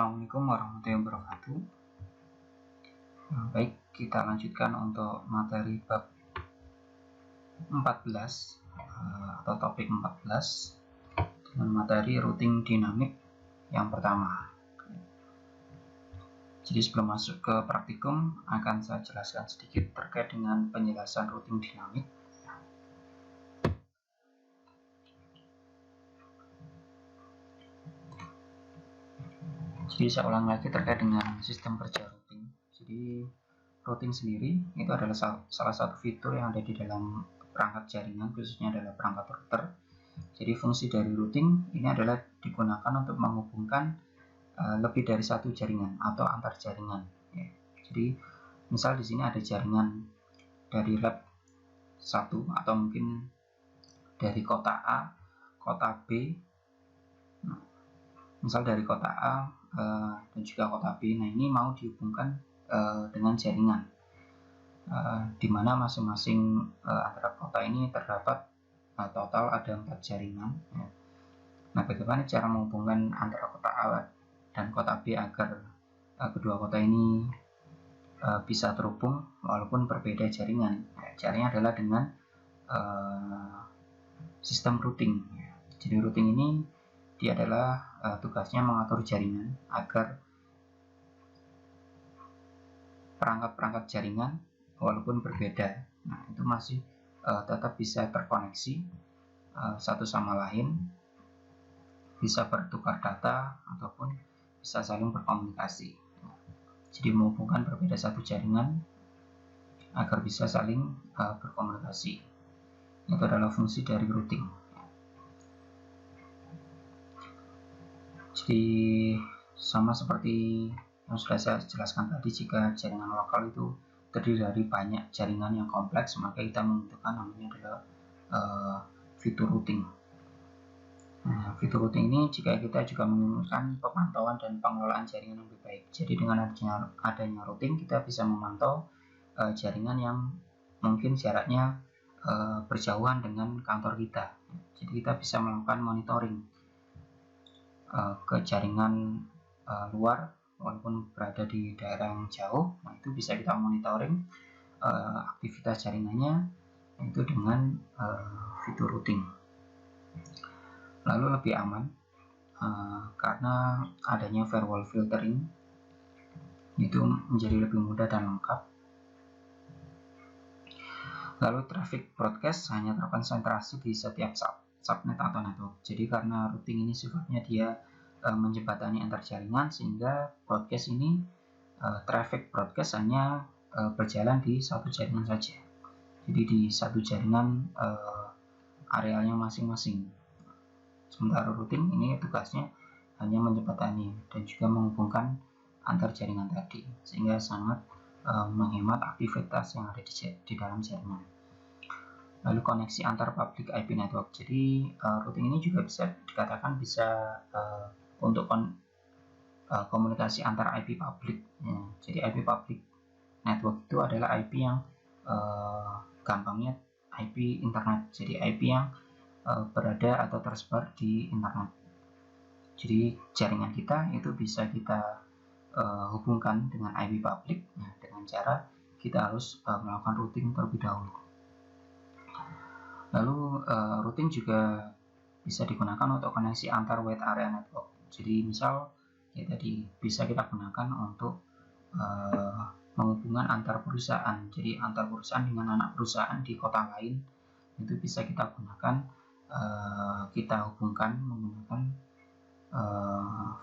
Assalamualaikum warahmatullahi wabarakatuh. Baik, kita lanjutkan untuk materi bab 14 atau topik 14 dengan materi routing dinamik yang pertama. Jadi sebelum masuk ke praktikum, akan saya jelaskan sedikit terkait dengan penjelasan routing dinamik. Jadi saya ulang lagi terkait dengan sistem kerja routing. Jadi routing sendiri itu adalah salah satu fitur yang ada di dalam perangkat jaringan, khususnya adalah perangkat router. Jadi fungsi dari routing ini adalah digunakan untuk menghubungkan lebih dari satu jaringan atau antar jaringan. Ya. Jadi misal di sini ada jaringan dari lab 1 atau mungkin dari kota A, kota B. Nah, misal dari kota A dan juga kota B. Nah, ini mau dihubungkan dengan jaringan, di mana masing-masing antara kota ini terdapat total ada 4 jaringan. Ya. Nah, bagaimana cara menghubungkan antara kota A dan kota B agar kedua kota ini bisa terhubung walaupun berbeda jaringan? Ya, caranya adalah dengan sistem routing. Ya. Jadi routing ini dia adalah tugasnya mengatur jaringan agar perangkat-perangkat jaringan walaupun berbeda, nah itu masih tetap bisa terkoneksi satu sama lain, bisa bertukar data ataupun bisa saling berkomunikasi. Jadi menghubungkan berbeda satu jaringan agar bisa saling berkomunikasi. Itu adalah fungsi dari routing. Jadi sama seperti yang sudah saya jelaskan tadi, jika jaringan lokal itu terdiri dari banyak jaringan yang kompleks, maka kita membutuhkan namanya adalah fitur routing. Nah, fitur routing ini jika kita juga menginginkan pemantauan dan pengelolaan jaringan yang lebih baik. Jadi dengan adanya routing kita bisa memantau jaringan yang mungkin jaraknya berjauhan dengan kantor kita. Jadi kita bisa melakukan monitoring ke jaringan luar walaupun berada di daerah yang jauh. Nah, itu bisa kita monitoring aktivitas jaringannya itu dengan fitur routing. Lalu lebih aman karena adanya firewall filtering, itu menjadi lebih mudah dan lengkap. Lalu traffic broadcast hanya terkonsentrasi di setiap subnet atau network. Jadi karena routing ini sifatnya dia menjembatani antar jaringan, sehingga broadcast ini traffic broadcast hanya berjalan di satu jaringan saja. Jadi di satu jaringan arealnya masing-masing. Sementara routing ini tugasnya hanya menjembatani dan juga menghubungkan antar jaringan tadi, sehingga sangat menghemat aktivitas yang ada di dalam jaringan. Lalu koneksi antar public IP network. Jadi routing ini juga bisa dikatakan bisa untuk komunikasi antar IP public. Ya. Jadi IP public network itu adalah IP yang gampangnya IP internet. Jadi IP yang berada atau tersebar di internet. Jadi jaringan kita itu bisa kita hubungkan dengan IP public, nah, dengan cara kita harus melakukan routing terlebih dahulu. Lalu routing juga bisa digunakan untuk koneksi antar wide area network. Jadi misal ya tadi bisa kita gunakan untuk menghubungkan antar perusahaan. Jadi antar perusahaan dengan anak perusahaan di kota lain itu bisa kita gunakan, kita hubungkan menggunakan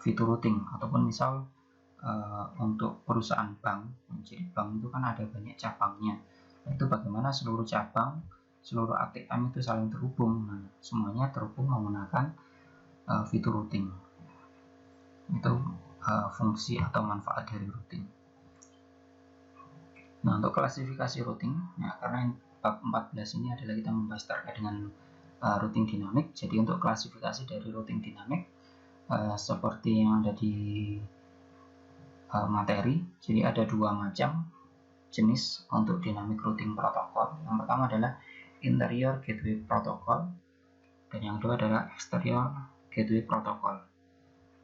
fitur routing. Ataupun misal untuk perusahaan bank, jadi bank itu kan ada banyak cabangnya. Itu bagaimana seluruh cabang, seluruh ATM itu saling terhubung. Nah, semuanya terhubung menggunakan fitur routing. Itu fungsi atau manfaat dari routing. Nah, untuk klasifikasi routing, ya, karena bab 14 ini adalah kita membahas terkait dengan routing dinamik. Jadi untuk klasifikasi dari routing dinamik seperti yang ada di materi, jadi ada dua macam jenis untuk dynamic routing protokol. Yang pertama adalah interior gateway protocol dan yang kedua adalah exterior gateway protocol.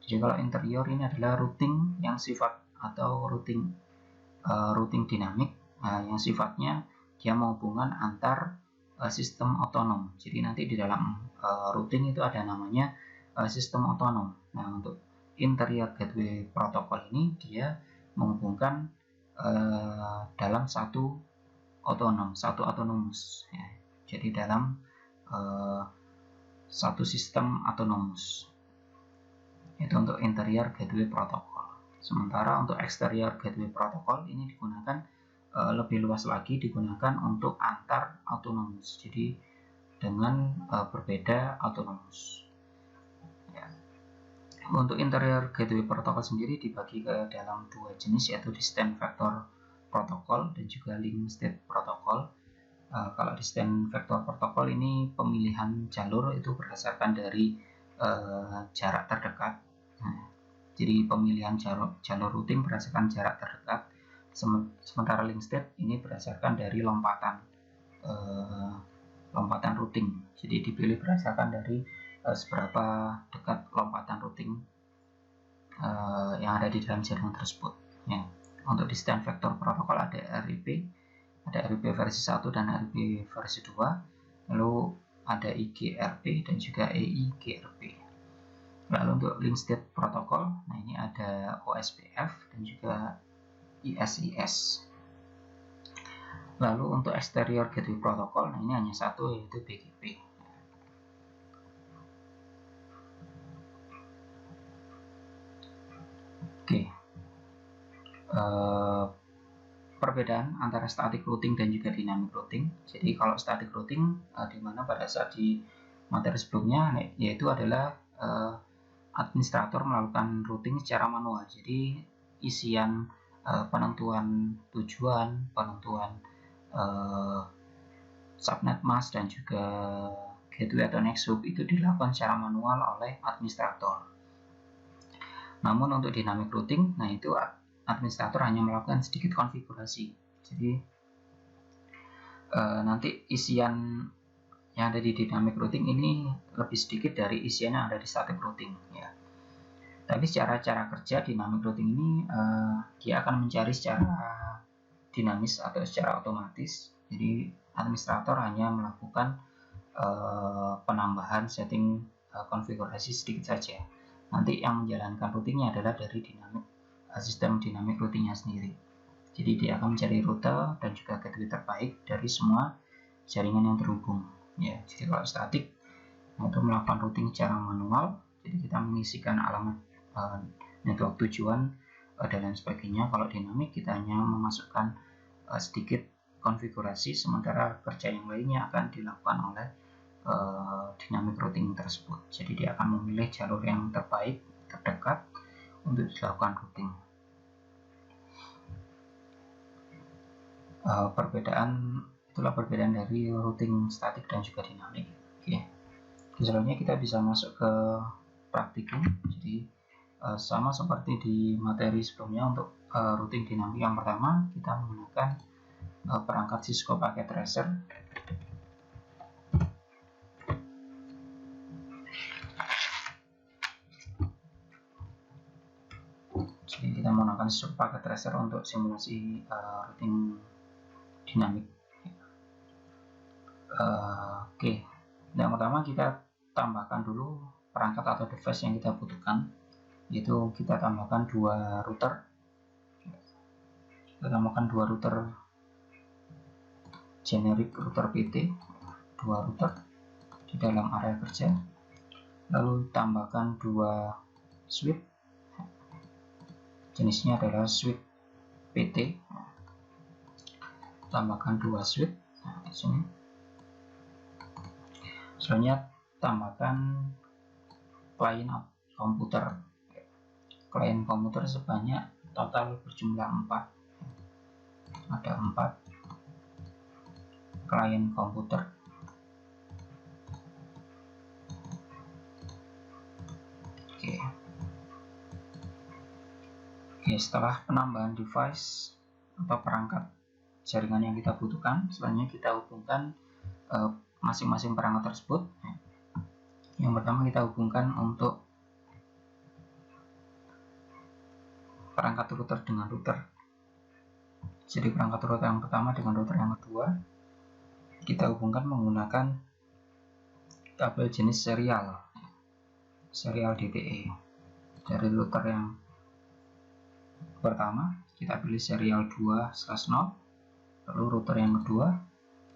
Jadi kalau interior ini adalah routing yang sifat atau routing dinamik yang sifatnya dia menghubungkan antar sistem otonom. Jadi nanti di dalam routing itu ada namanya sistem otonom. Nah, untuk interior gateway protokol ini dia menghubungkan dalam satu autonomous ya. Jadi dalam satu sistem autonomous. Itu untuk interior gateway protokol. Sementara untuk exterior gateway protokol ini digunakan lebih luas lagi, digunakan untuk antar autonomous. Jadi dengan berbeda autonomous. Ya. Untuk interior gateway protokol sendiri dibagi ke dalam dua jenis, yaitu distant vector protokol dan juga link state protokol. Kalau distant vector protokol ini pemilihan jalur itu berdasarkan dari jarak terdekat. Nah, jadi pemilihan jalur routing berdasarkan jarak terdekat. Sementara link state ini berdasarkan dari lompatan routing. Jadi dipilih berdasarkan dari seberapa dekat lompatan routing yang ada di dalam jaringan tersebut. Ya. Untuk distant vector protokol ada RIP versi 1 dan RIP versi 2, lalu ada IGRP dan juga EIGRP. Lalu untuk link state protokol, nah ini ada OSPF dan juga ISIS. Lalu untuk exterior gateway protokol, nah ini hanya satu, yaitu BGP. Oke. Perbedaan antara static routing dan juga dynamic routing. Jadi kalau static routing di mana pada saat di materi sebelumnya yaitu adalah administrator melakukan routing secara manual. Jadi isian penentuan tujuan, penentuan subnet mask dan juga gateway atau next hop itu dilakukan secara manual oleh administrator. Namun untuk dynamic routing, nah itu administrator hanya melakukan sedikit konfigurasi. Jadi nanti isian yang ada di dynamic routing ini lebih sedikit dari isian yang ada di static routing ya. Tapi secara cara kerja dynamic routing ini dia akan mencari secara dinamis atau secara otomatis. Jadi administrator hanya melakukan penambahan setting konfigurasi sedikit saja. Nanti yang menjalankan routingnya adalah dari sistem dynamic routingnya sendiri. Jadi dia akan mencari rute dan juga gateway terbaik dari semua jaringan yang terhubung. Ya, jadi kalau statik itu melakukan routing secara manual, jadi kita mengisikan alamat network tujuan dan lain sebagainya. Kalau dinamik kita hanya memasukkan sedikit konfigurasi, sementara kerja yang lainnya akan dilakukan oleh dynamic routing tersebut. Jadi dia akan memilih jalur yang terbaik, terdekat untuk dilakukan routing. Itulah perbedaan dari routing statik dan juga dinamik. Oke. Selanjutnya kita bisa masuk ke praktikum. Jadi sama seperti di materi sebelumnya, untuk routing dinamik yang pertama kita menggunakan perangkat Cisco Packet Tracer. Jadi kita menggunakan Cisco Packet Tracer untuk simulasi routing dinamik. Oke. Yang pertama kita tambahkan dulu perangkat atau device yang kita butuhkan, yaitu kita tambahkan dua router. Kita tambahkan dua router generic router PT, dua router di dalam area kerja. Lalu tambahkan dua switch, jenisnya adalah switch PT. Tambahkan dua switch. Nah, di sini. Selanjutnya tambahkan klien komputer. Klien komputer sebanyak total berjumlah 4. Ada 4 klien komputer. Oke, setelah penambahan device atau perangkat jaringan yang kita butuhkan, selanjutnya kita hubungkan masing-masing perangkat tersebut. Yang pertama kita hubungkan untuk perangkat router dengan router. Jadi perangkat router yang pertama dengan router yang kedua kita hubungkan menggunakan kabel jenis serial DTE. Dari router yang pertama kita pilih serial 2/0, lalu router yang kedua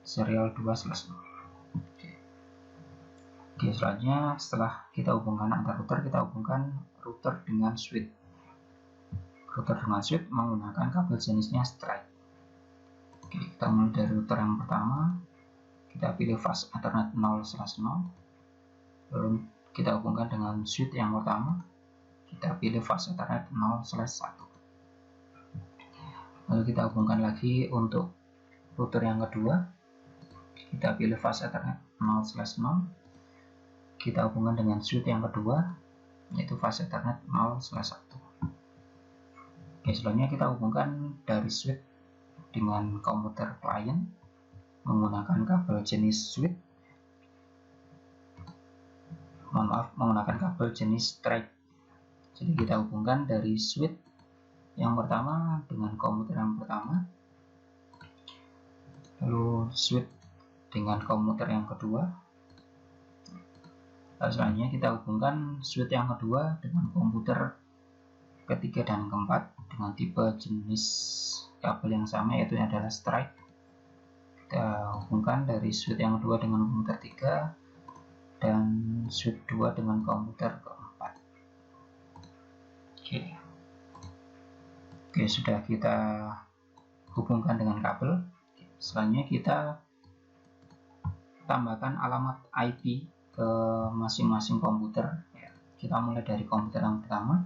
serial 2/0. Oke, selanjutnya setelah kita hubungkan antar router, kita hubungkan router dengan switch. Router dengan switch menggunakan kabel jenisnya straight. Oke, kita mulai dari router yang pertama, kita pilih fast Ethernet 0/0, lalu kita hubungkan dengan switch yang pertama, kita pilih fast Ethernet 0/1. Lalu kita hubungkan lagi untuk router yang kedua, kita pilih fast Ethernet 0/0, kita hubungkan dengan switch yang kedua, yaitu fast Ethernet 0/1. Oke, selanjutnya kita hubungkan dari switch dengan komputer klien menggunakan kabel jenis switch, menggunakan kabel jenis straight. Jadi kita hubungkan dari switch yang pertama dengan komputer yang pertama, lalu switch dengan komputer yang kedua. Selanjutnya kita hubungkan switch yang kedua dengan komputer ketiga dan keempat dengan tipe jenis kabel yang sama, yaitu adalah straight. Kita hubungkan dari switch yang kedua dengan komputer 3 dan switch 2 dengan komputer keempat. Oke, sudah kita hubungkan dengan kabel. Selanjutnya kita tambahkan alamat IP ke masing-masing komputer. Kita mulai dari komputer yang pertama,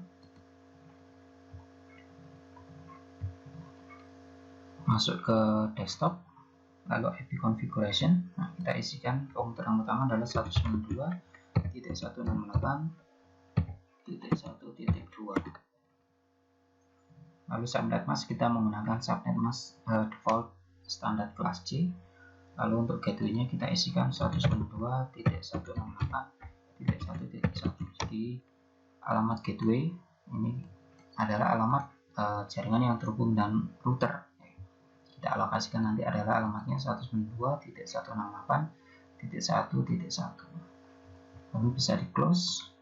masuk ke desktop, lalu IP configuration. Nah, kita isikan komputer yang pertama adalah 192.168.1.2. Lalu subnet mask kita menggunakan subnet mask default standar kelas C. Lalu untuk gateway-nya kita isikan 192.168.1.1. Jadi alamat gateway ini adalah alamat jaringan yang terhubung dengan router. Kita alokasikan nanti adalah alamatnya 192.168.1.1. Lalu bisa di close.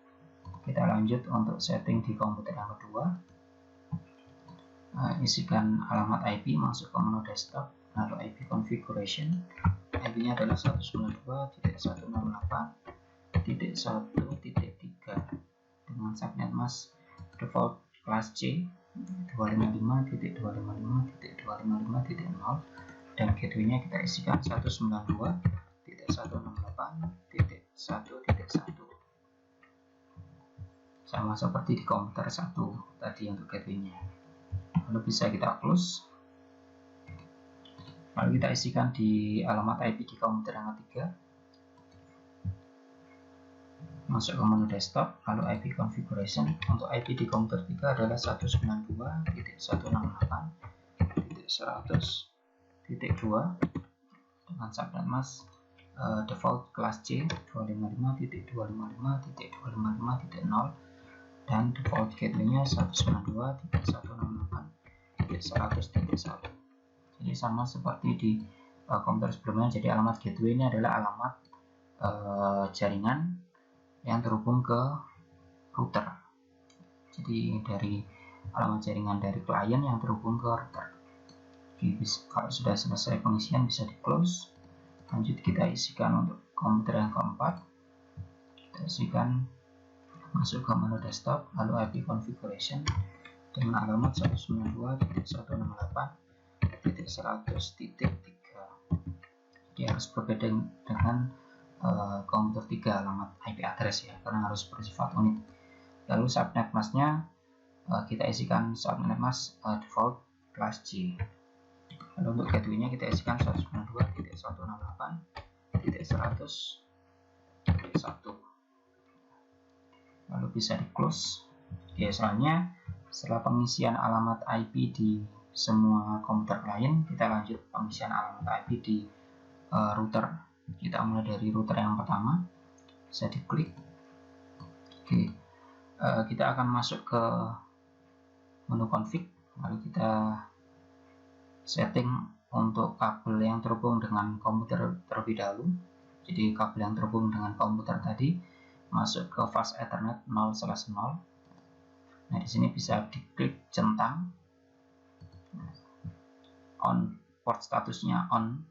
Kita lanjut untuk setting di komputer yang kedua. Isikan alamat IP, masuk ke menu desktop, lalu IP configuration. IP-nya adalah 192.168.1.3 dengan subnet mask default kelas C 255.255.255.0 dan gateway-nya kita isikan 192.168.1.1. Sama seperti di komputer 1 tadi untuk gateway-nya. Lalu bisa kita close. Lalu kita isikan di alamat IP di komputer yang ketiga. Masuk ke menu desktop, lalu IP configuration. Untuk IP di komputer 3 adalah 192.168.100.2 dengan subnet mask default kelas C 255.255.255.0 dan default gateway-nya 192.168.100.1. Jadi sama seperti di komputer sebelumnya. Jadi alamat gateway ini adalah alamat jaringan yang terhubung ke router. Jadi dari alamat jaringan dari klien yang terhubung ke router. Jadi, kalau sudah selesai pengisian bisa di close. Lanjut kita isikan untuk komputer yang keempat. Kita isikan, masuk ke menu desktop, lalu IP configuration dengan alamat 192.168.100.3. Jadi harus berbeda dengan komputer 3 alamat IP address ya, karena harus bersifat unik. Lalu subnet masknya kita isikan subnet mask default kelas C. Lalu untuk gateway-nya kita isikan 192.168.100.1. Lalu bisa di close. Oke, selanjutnya setelah pengisian alamat IP di semua komputer klien, kita lanjut pengisian alamat IP di router. Kita mulai dari router yang pertama, bisa diklik. Oke, kita akan masuk ke menu config, lalu kita setting untuk kabel yang terhubung dengan komputer terlebih dahulu. Jadi kabel yang terhubung dengan komputer tadi masuk ke fast Ethernet 0/0. Nah, di sini bisa diklik centang, on, port statusnya on.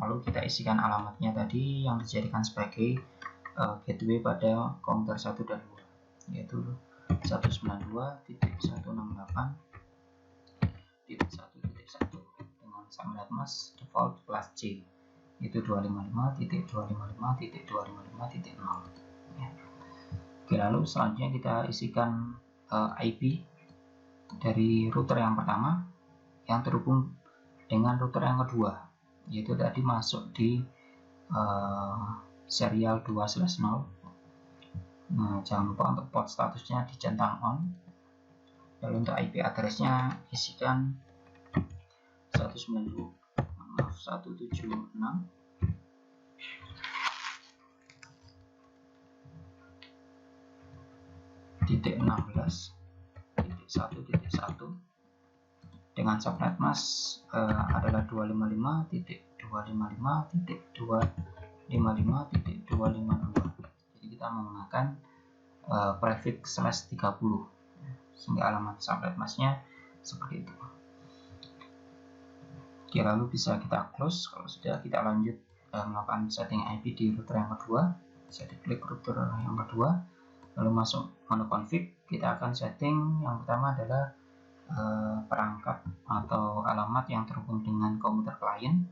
Lalu kita isikan alamatnya tadi yang dijadikan sebagai gateway pada komputer 1 dan 2, yaitu 192.168.1.1 dengan subnet mask default kelas C, yaitu 255.255.255.0. Oke, lalu selanjutnya kita isikan IP dari router yang pertama yang terhubung dengan router yang kedua, yaitu tadi masuk di serial 2/0. Nah, jangan lupa untuk port statusnya dicentang on. Lalu untuk IP addressnya isikan 176.16.1.1 dengan subnet mask adalah 255.255.255.252. Jadi kita menggunakan prefix /30 sehingga alamat subnet masknya seperti itu. Oke, lalu bisa kita close. Kalau sudah, kita lanjut melakukan setting IP di router yang kedua. Bisa diklik router yang kedua, lalu masuk menu config. Kita akan setting yang pertama adalah perangkat atau alamat yang terhubung dengan komputer klien,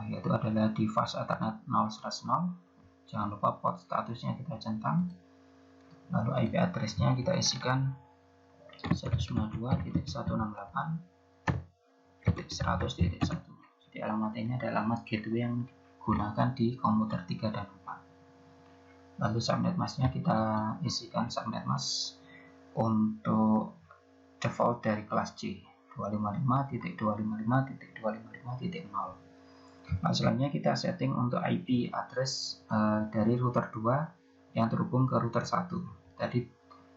yaitu adalah di fast Ethernet 0/0. Jangan lupa port statusnya kita centang. Lalu IP addressnya kita isikan 192.168.100.1. Jadi alamat ini adalah alamat gateway yang digunakan di komputer 3 dan 4. Lalu subnet masknya kita isikan subnet mask untuk default dari kelas C, 255.255.255.0. Nah, selanjutnya kita setting untuk IP address dari router 2 yang terhubung ke router 1. Tadi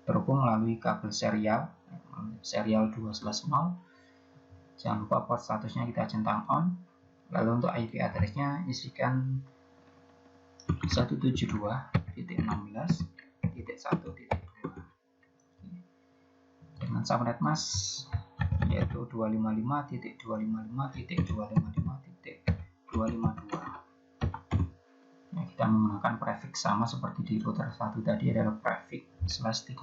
terhubung melalui kabel serial 2/0. Jangan lupa port statusnya kita centang on. Lalu untuk IP addressnya isikan 172.16.1.2 dengan subnet mask yaitu 255.255.255.252. Nah, kita menggunakan prefix sama seperti di router 1 tadi, adalah prefix /30.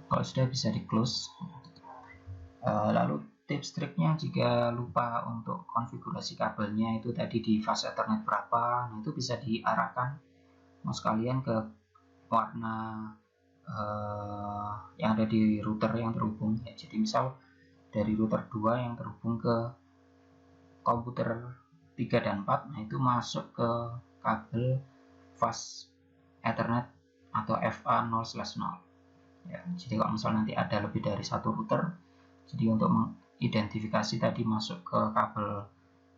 Kalau sudah, bisa di close. Lalu tips triknya, jika lupa untuk konfigurasi kabelnya itu tadi di fast Ethernet berapa, nah itu bisa diarahkan mouse kalian ke warna yang ada di router yang terhubung ya. Jadi misal dari router 2 yang terhubung ke komputer 3 dan 4, nah itu masuk ke kabel fast Ethernet atau FA 0/0 ya. Jadi kalau misal nanti ada lebih dari satu router, jadi untuk mengidentifikasi tadi masuk ke kabel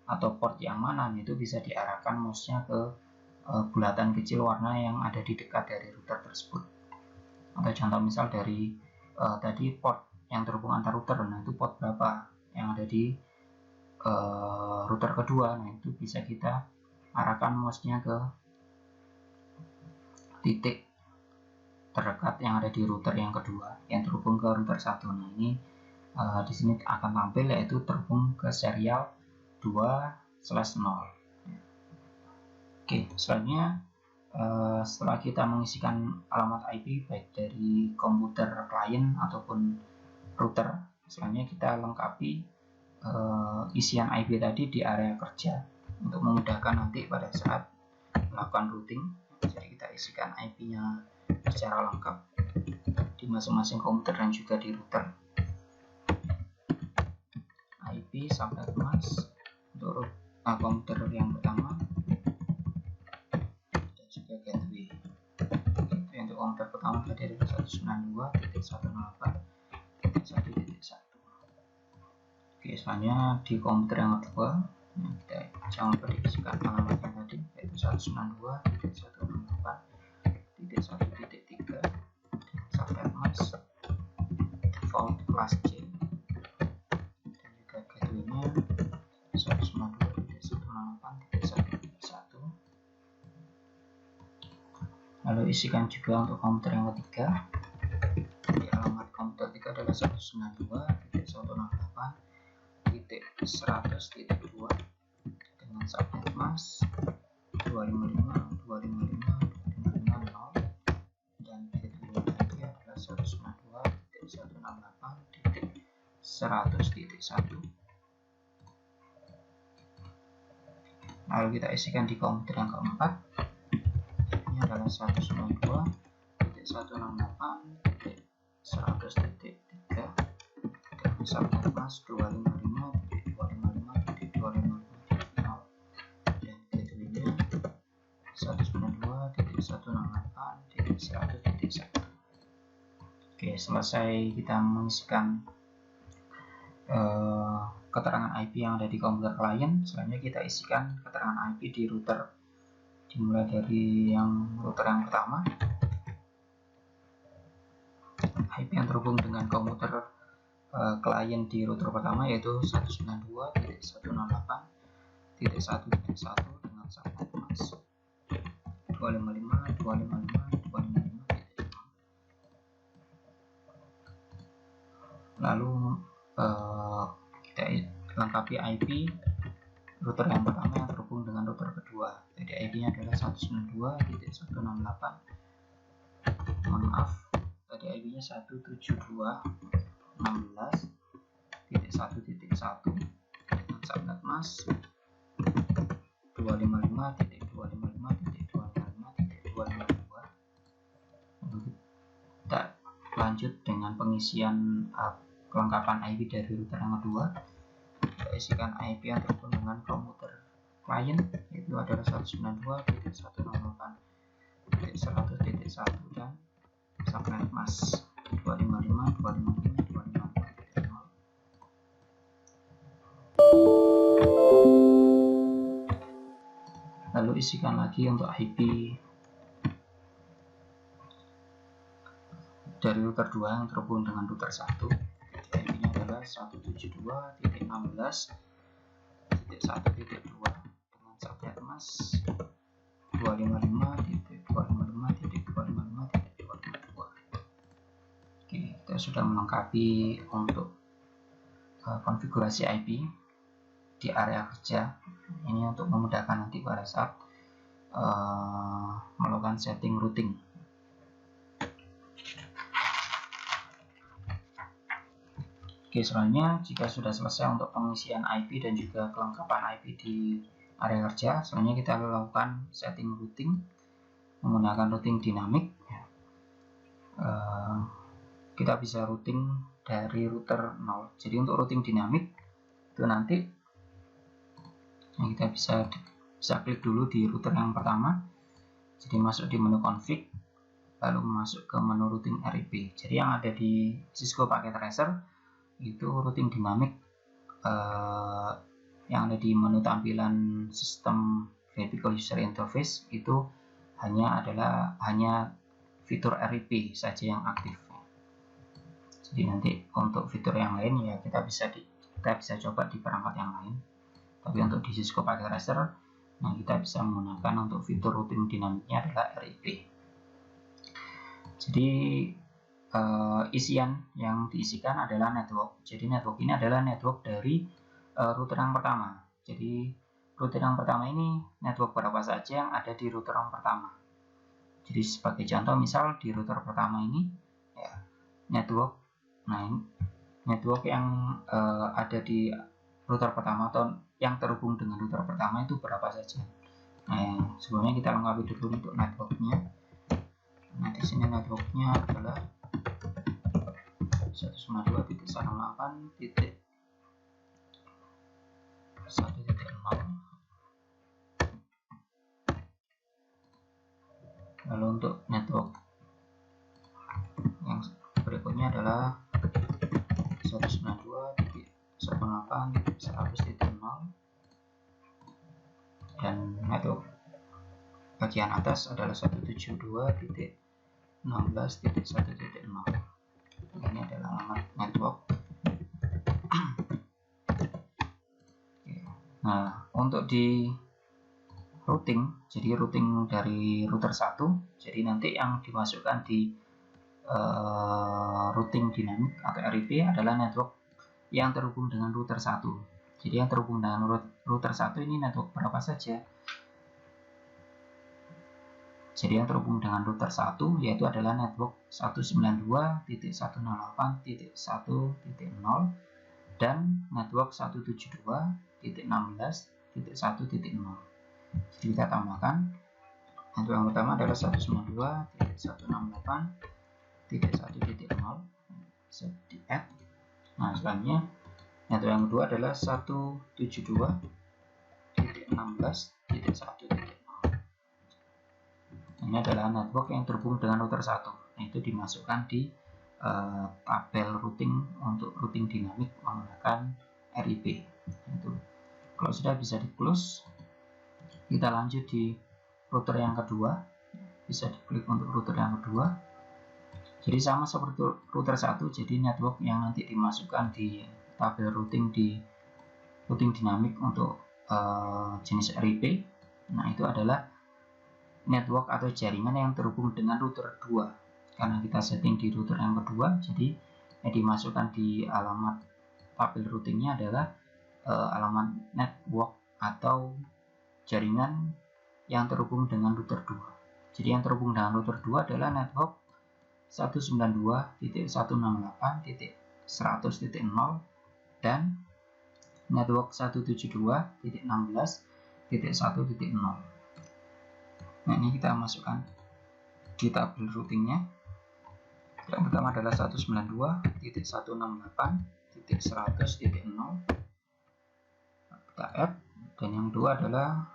atau port yang mana, itu bisa diarahkan mouse-nya ke bulatan kecil warna yang ada di dekat dari router tersebut. Atau contoh misal dari tadi port yang terhubung antar router, nah itu port berapa yang ada di router kedua, nah itu bisa kita arahkan mouse-nya ke titik terdekat yang ada di router yang kedua yang terhubung ke router 1. Nah ini di sini akan tampil yaitu terhubung ke serial 2/0. Oke, selanjutnya setelah kita mengisikan alamat IP baik dari komputer klien ataupun router, selanjutnya kita lengkapi isian IP tadi di area kerja untuk memudahkan nanti pada saat melakukan routing. Jadi kita isikan IP-nya secara lengkap di masing-masing komputer dan juga di router. IP subnet mask untuk komputer yang pertama dan juga gateway. Itu untuk komputer pertama dari 192.168.1.1. Oke, selanjutnya di komputer yang kedua, kita jangan lupa diisikan alamatnya tadi, yaitu 192.168.1.3 subnet mask plus C, dan juga gateway-nya 192.168.1.1. Lalu isikan juga untuk komputer yang ketiga. Di alamat komputer ketiga adalah 192.168.100.2 dengan subnet mask 255.255.255.0 dan gateway IP adalah 192.168.100.1. Lalu kita isikan di komputer yang keempat. Ini adalah 192.168.100.3 dengan subnet mask 255.255.255.0 dan gateway-nya 192.168.100.1. Oke, selesai kita mengisikan keterangan IP yang ada di komputer klien. Selanjutnya kita isikan keterangan IP di router, dimulai dari router yang pertama. IP yang terhubung dengan komputer klien di router pertama yaitu 192.168.1.1 dengan subnet mask 255.255.255.0. Lalu kita lengkapi IP router yang pertama yang terhubung dengan router kedua. Jadi IP-nya adalah 192.168. Mohon maaf, tadi IP-nya 172.16.1.1 dengan subnet mask 255.255.255.252. Kita lanjut dengan pengisian kelengkapan IP dari router yang kedua. Kita isikan IP yang terhubung dengan komputer klien, itu adalah 192.168.100.1 dan subnet mask 255.255.255.0. Lalu isikan lagi untuk IP dari router 2 yang terhubung dengan router 1. IP-nya adalah 172.16.1.2 dengan subnet mask 255.255.255.252. Oke, kita sudah melengkapi untuk konfigurasi IP di area kerja. Ini untuk memudahkan nanti pada saat melakukan setting routing. Oke, selanjutnya jika sudah selesai untuk pengisian IP dan juga kelengkapan IP di area kerja, selanjutnya kita lakukan setting routing menggunakan routing dinamik. Kita bisa routing dari router 0. Jadi untuk routing dinamik itu nanti kita bisa klik dulu di router yang pertama. Jadi masuk di menu config, lalu masuk ke menu routing RIP. Jadi yang ada di Cisco Packet Tracer itu routing dinamik yang ada di menu tampilan sistem Vertical User Interface itu hanya fitur RIP saja yang aktif. Jadi nanti untuk fitur yang lain ya kita bisa coba di perangkat yang lain. Tapi untuk di Cisco Packet Tracer, nah kita bisa menggunakan untuk fitur routing dinamiknya adalah RIP. Jadi isian yang diisikan adalah network. Jadi network ini adalah network dari router yang pertama. Jadi router yang pertama ini network berapa saja yang ada di router yang pertama. Jadi sebagai contoh, misal di router pertama ini ya, network yang ada di router pertama atau yang terhubung dengan router pertama itu berapa saja. Nah, sebelumnya kita lengkapi dulu untuk networknya. Nah, di sini networknya adalah 192.168.1.0. Lalu untuk network yang berikutnya adalah 192.168.100.0 dan network bagian atas adalah 172.16.1.0. Ini adalah alamat network. Nah, untuk di routing, jadi routing dari router 1, jadi nanti yang dimasukkan di routing dinamik atau RIP adalah network yang terhubung dengan router 1. Jadi yang terhubung dengan router 1 ini network berapa saja? Jadi yang terhubung dengan router 1 yaitu adalah network 192.168.1.0 dan network 172.16.1.0. Jadi kita tambahkan, network yang pertama adalah 192.168.1.0, bisa di add. Nah, selanjutnya network yang kedua adalah 172.16.1.0. Ini adalah network yang terhubung dengan router 1. Nah, itu dimasukkan di tabel routing untuk routing dinamik menggunakan RIP. Itu kalau sudah bisa di close, kita lanjut di router yang kedua. Bisa diklik untuk router yang kedua. Jadi sama seperti router 1, jadi network yang nanti dimasukkan di tabel routing di routing dinamik untuk jenis RIP. Nah, itu adalah network atau jaringan yang terhubung dengan router 2. Karena kita setting di router yang kedua, jadi yang dimasukkan di alamat tabel routingnya adalah alamat network atau jaringan yang terhubung dengan router 2. Jadi yang terhubung dengan router 2 adalah network 192.168.100.0 dan network 172.16.1.0. Nah, ini kita masukkan di tabel routingnya. Yang pertama adalah 192.168.100.0, kita add, dan yang kedua adalah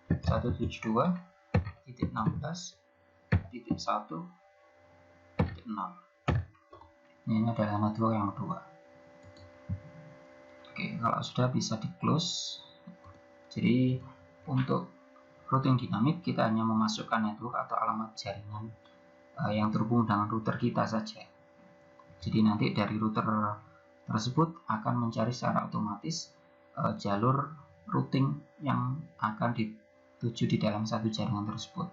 172.16.1.0. Ini adalah network yang kedua. Oke, kalau sudah bisa di close. Jadi untuk routing dinamik kita hanya memasukkan network atau alamat jaringan yang terhubung dengan router kita saja. Jadi nanti dari router tersebut akan mencari secara otomatis jalur routing yang akan dituju di dalam satu jaringan tersebut.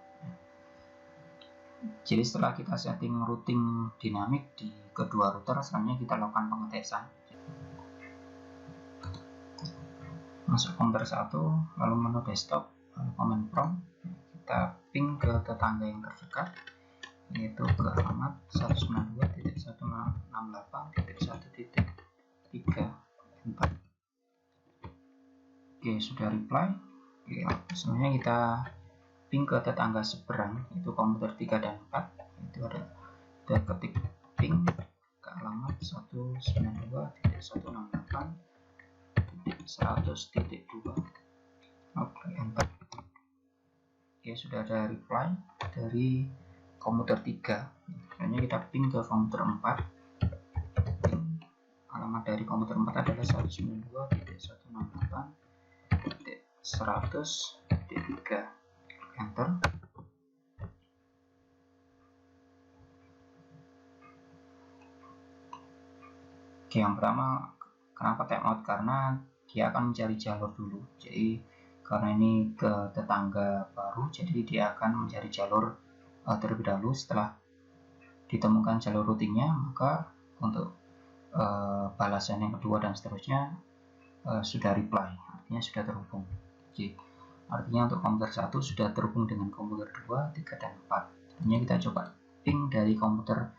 Jadi setelah kita setting routing dinamik di kedua router, selanjutnya kita lakukan pengetesan. Masuk komputer 1, lalu menu desktop, lalu command prompt, kita ping ke tetangga yang terdekat, yaitu ke alamat 192.168.1.3.4. Oke, sudah reply. Oke, selanjutnya kita ping ke tetangga seberang, itu komputer 3 dan 4. Itu ada ketik ping ke alamat 192.168.100.2. Oke, enter. Oke, sudah ada reply dari komputer 3. Selanjutnya kita ping ke komputer 4. Alamat dari komputer 4 adalah 192.168.100.3. Enter. Oke, yang pertama, kenapa timeout? Karena dia akan mencari jalur dulu. Jadi karena ini ke tetangga baru, jadi dia akan mencari jalur terlebih dahulu. Setelah ditemukan jalur routingnya, maka untuk balasan yang kedua dan seterusnya sudah reply, artinya sudah terhubung. Jadi artinya untuk komputer 1 sudah terhubung dengan komputer 2, 3, dan 4. Artinya kita coba ping dari komputer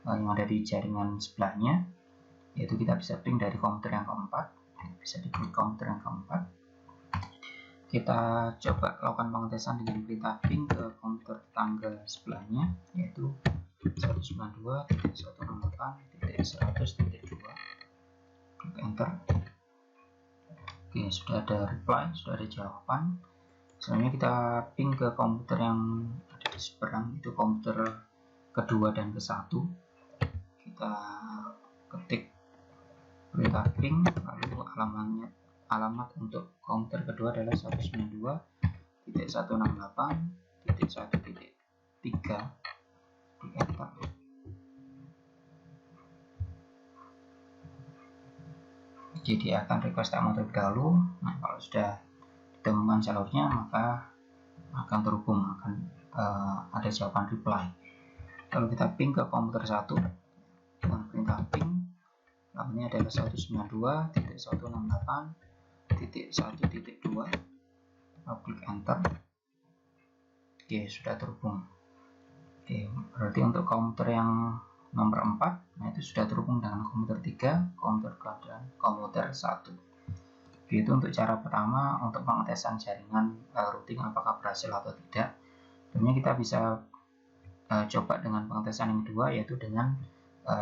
yang ada di jaringan sebelahnya, yaitu kita bisa ping dari komputer yang keempat. Bisa diklik komputer yang keempat. Kita coba lakukan pengetesan dengan perintah ping ke komputer tetangga sebelahnya, yaitu 192.168.100.2. Klik enter. Oke, sudah ada reply, sudah ada jawaban. Selanjutnya kita ping ke komputer yang ada di seberang, itu komputer kedua dan ke-1. Kita ketik perintah ping, lalu alamat untuk komputer kedua adalah 192.168.1.3. di enter. Jadi akan request timeout terlebih dahulu. Nah, kalau sudah ditemukan jalurnya maka akan terhubung, akan ada jawaban reply. Kalau kita ping ke komputer 1 dengan perintah ping, namanya adalah 192.168.1.2, klik enter. Oke, sudah terhubung. Oke, berarti untuk komputer yang nomor 4, nah itu sudah terhubung dengan komputer 3, komputer 2, dan komputer 1. Oke, itu untuk cara pertama untuk pengetesan jaringan routing apakah berhasil atau tidak. Sebenarnya kita bisa coba dengan pengetesan yang kedua, yaitu dengan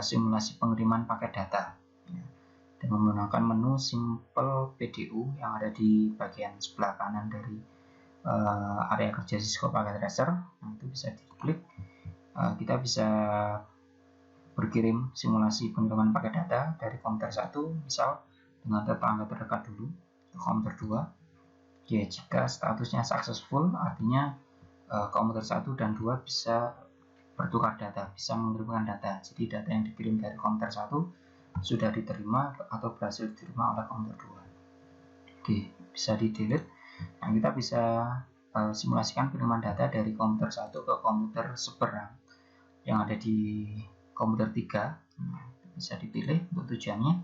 simulasi pengiriman paket data dengan menggunakan menu Simple PDU yang ada di bagian sebelah kanan dari area kerja Cisco Packet Tracer. Nah, itu bisa diklik. Kita bisa berkirim simulasi pengiriman paket data dari komputer 1 misal dengan tetangga terdekat dulu ke komputer 2. Ya, jika statusnya successful artinya komputer 1 dan 2 bisa bertukar data, bisa mengirimkan data. Jadi data yang dikirim dari komputer 1 sudah diterima atau berhasil diterima oleh komputer 2. Oke, bisa di delete. Nah, kita bisa simulasikan kiriman data dari komputer 1 ke komputer seberang yang ada di komputer 3. Nah, bisa dipilih untuk tujuannya.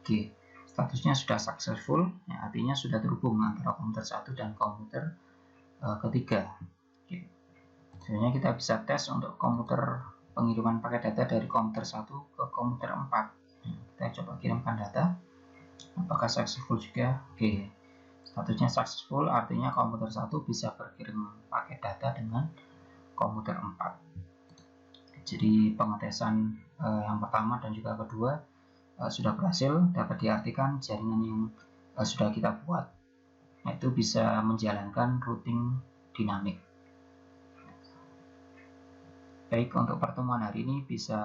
Oke, statusnya sudah successful, ya, artinya sudah terhubung antara komputer 1 dan komputer ketiga. Oke. Sebenarnya kita bisa tes untuk komputer pengiriman paket data dari komputer 1 ke komputer 4. Nah, kita coba kirimkan data. Apakah successful juga? Oke. Statusnya successful artinya komputer 1 bisa berkirim paket data dengan komputer 4. Jadi pengetesan yang pertama dan juga kedua sudah berhasil, dapat diartikan jaringan yang sudah kita buat itu bisa menjalankan routing dinamik. Baik, untuk pertemuan hari ini bisa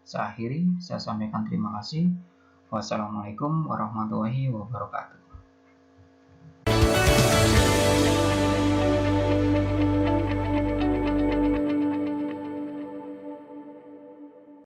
saya akhiri. Saya sampaikan terima kasih. Wassalamualaikum warahmatullahi wabarakatuh.